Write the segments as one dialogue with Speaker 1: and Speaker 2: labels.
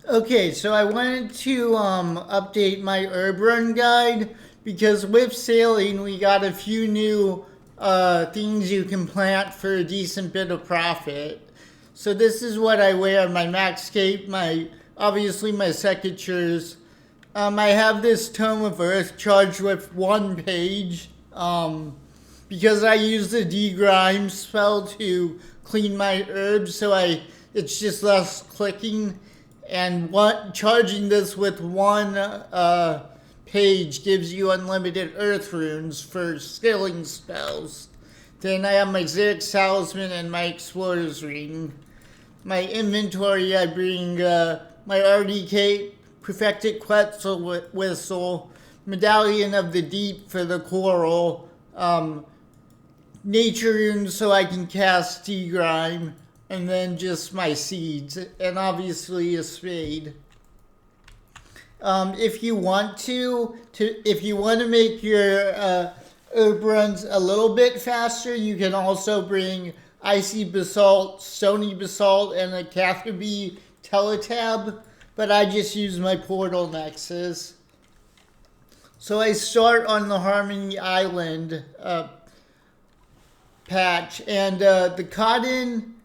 Speaker 1: Okay, so I wanted to update my herb run guide because with sailing we got a few new things you can plant for a decent bit of profit. So this is what I wear: my max cape, my obviously my secateurs. I have this tome of earth charged with 1 page. Because I use the degrime spell to clean my herbs, so it's just less clicking. And charging this with one page gives you unlimited earth runes for skilling spells. Then I have my Xeric Talisman and my Explorer's Ring. My inventory, I bring my RD Perfected Quetzal Whistle, Medallion of the Deep for the coral, nature runes so I can cast Degrime, and then just my seeds, and obviously a spade. If you want to make your herb runs a little bit faster, you can also bring Icy Basalt, Stony Basalt, and a Catherby Teletab, but I just use my Portal Nexus. So I start on the Harmony Island patch, and the cotton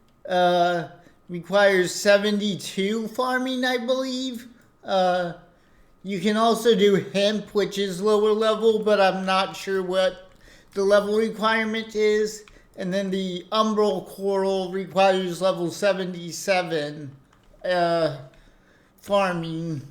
Speaker 1: requires 72 farming, I believe. You can also do hemp, which is lower level, but I'm not sure what the level requirement is. And then the umbral coral requires level 77 farming.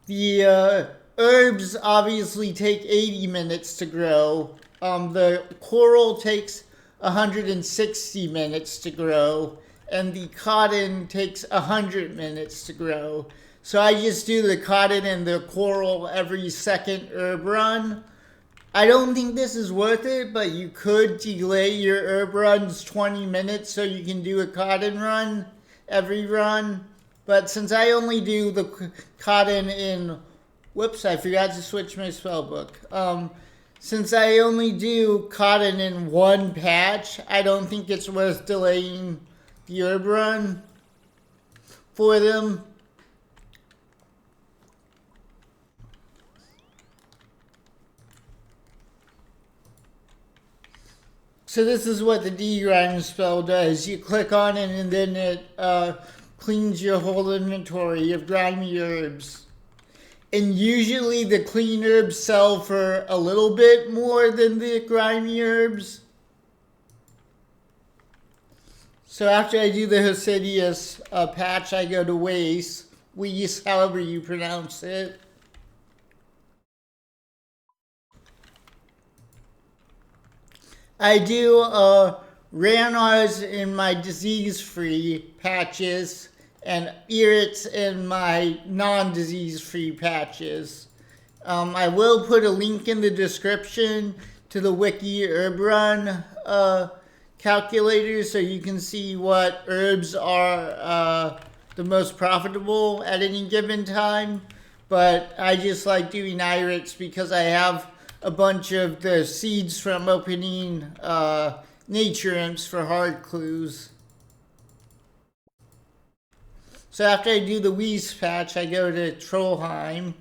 Speaker 1: The herbs obviously take 80 minutes to grow. The coral takes 160 minutes to grow, and the cotton takes 100 minutes to grow. So I just do the cotton and the coral every second herb run. I don't think this is worth it, but you could delay your herb runs 20 minutes so you can do a cotton run every run. But since I only do the cotton in... Whoops, I forgot to switch my spell book. Since I only do cotton in one patch, I don't think it's worth delaying the herb run for them. So this is what the Degrime spell does. You click on it and then it cleans your whole inventory of grimy herbs. And usually the clean herbs sell for a little bit more than the grimy herbs. So after I do the Hosidius patch, I go to Weiss, however you pronounce it. I do Ranars in my disease-free patches and Irits in my non-disease-free patches. I will put a link in the description to the Wiki Herb Run calculator so you can see what herbs are the most profitable at any given time. But I just like doing Irits because I have a bunch of the seeds from opening nature imps for hard clues. So after I do the Weiss patch, I go to Trollheim.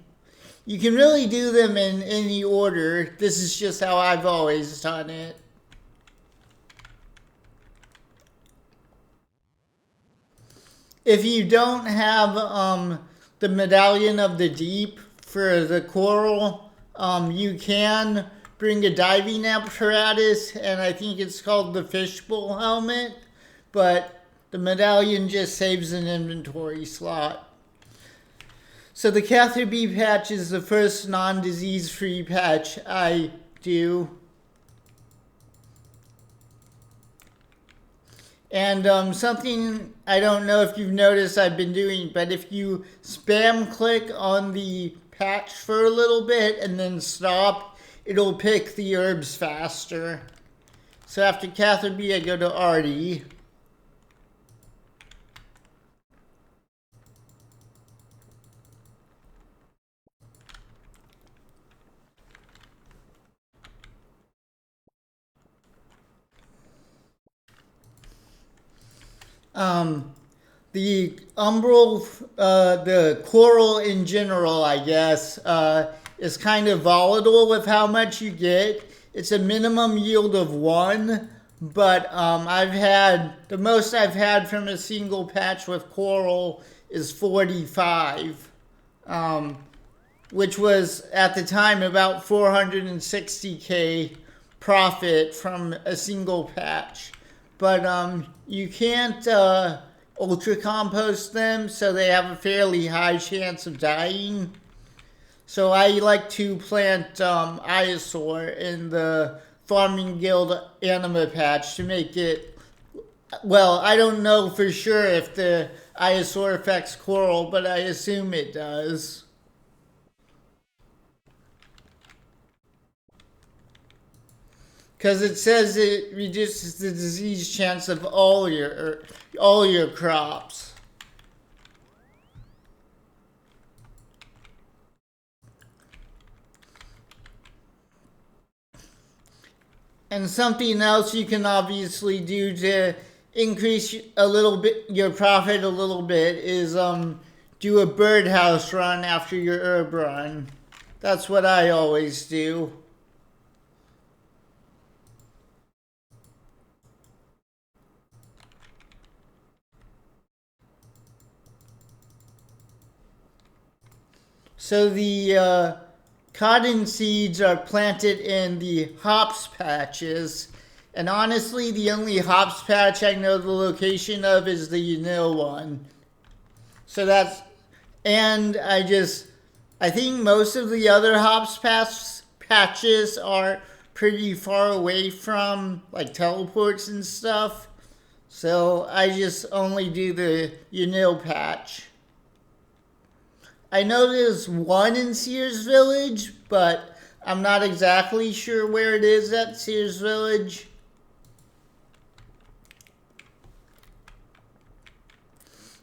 Speaker 1: You can really do them in any order. This is just how I've always done it. If you don't have the Medallion of the Deep for the coral, you can bring a diving apparatus, and I think it's called the fishbowl helmet, but the medallion just saves an inventory slot. So the Catherby patch is the first non-disease-free patch I do. And something I don't know if you've noticed I've been doing, but if you spam click on the patch for a little bit and then stop, it'll pick the herbs faster. So after Catherby, I go to Artie. the umbral, the coral in general, I guess, is kind of volatile with how much you get. It's a minimum yield of 1, but I've had, the most I've had from a single patch with coral is 45, which was at the time about 460K profit from a single patch. But you can't ultra compost them, so they have a fairly high chance of dying. So I like to plant Iosaur in the Farming Guild Anima patch to make it, well, I don't know for sure if the Iosaur affects coral, but I assume it does. Because it says it reduces the disease chance of all your crops. And something else you can obviously do to increase a little bit your profit a little bit is do a birdhouse run after your herb run. That's what I always do. So the cotton seeds are planted in the hops patches. And honestly, the only hops patch I know the location of is the Unil one. So that's, and I think most of the other hops patches are pretty far away from like teleports and stuff. So I just only do the Unil patch. I know there's one in Sears Village, but I'm not exactly sure where it is at Sears Village.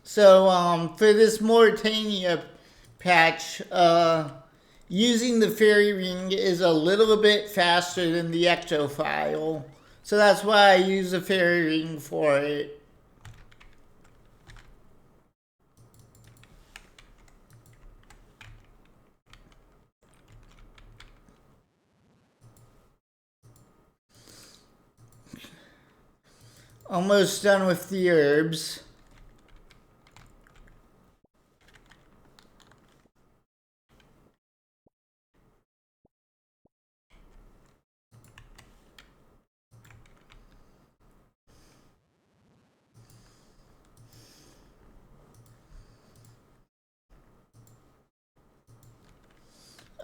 Speaker 1: So for this Mauritania patch, using the fairy ring is a little bit faster than the ectophile. So that's why I use the fairy ring for it. Almost done with the herbs.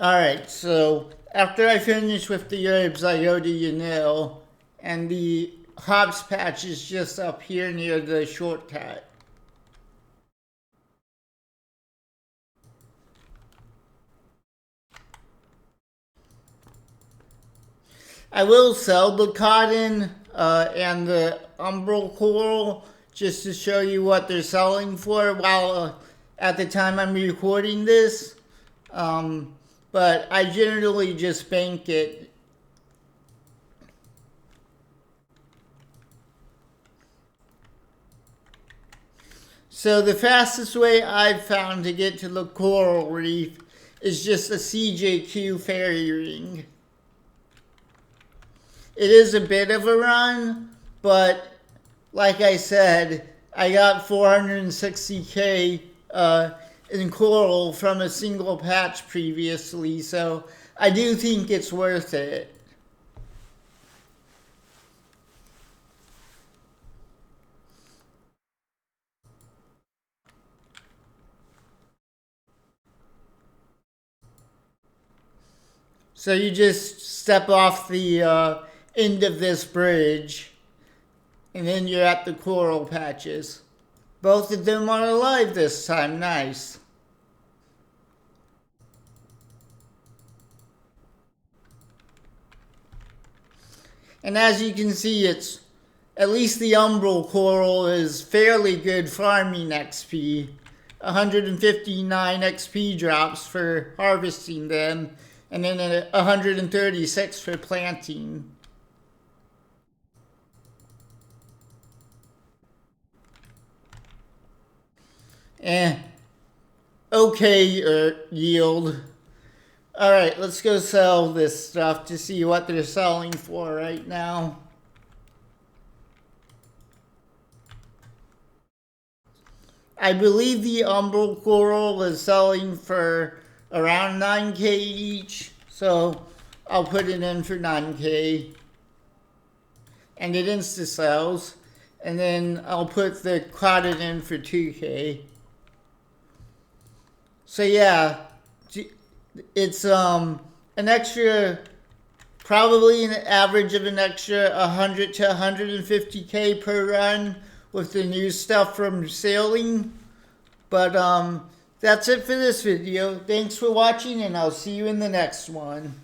Speaker 1: Alright, so after I finish with the herbs, I go to Yanil, and the hops patch is just up here near the shortcut. I will sell the cotton and the umbral coral just to show you what they're selling for while at the time I'm recording this. But I generally just bank it. So the fastest way I've found to get to the coral reef is just a CJQ fairy ring. It is a bit of a run, but like I said, I got 460K in coral from a single patch previously, so I do think it's worth it. So you just step off the end of this bridge, and then you're at the coral patches. Both of them are alive this time, nice. And as you can see, it's at least the umbral coral is fairly good farming XP. 159 XP drops for harvesting them, and then 136 for planting. Okay yield. All right, let's go sell this stuff to see what they're selling for right now. I believe the umbral coral is selling for around 9K each, so I'll put it in for 9K. And it insta sells, and then I'll put the cotton in for 2K. So yeah, it's an extra, probably an average of an extra 100 to 150K per run with the new stuff from sailing. But that's it for this video. Thanks for watching, and I'll see you in the next one.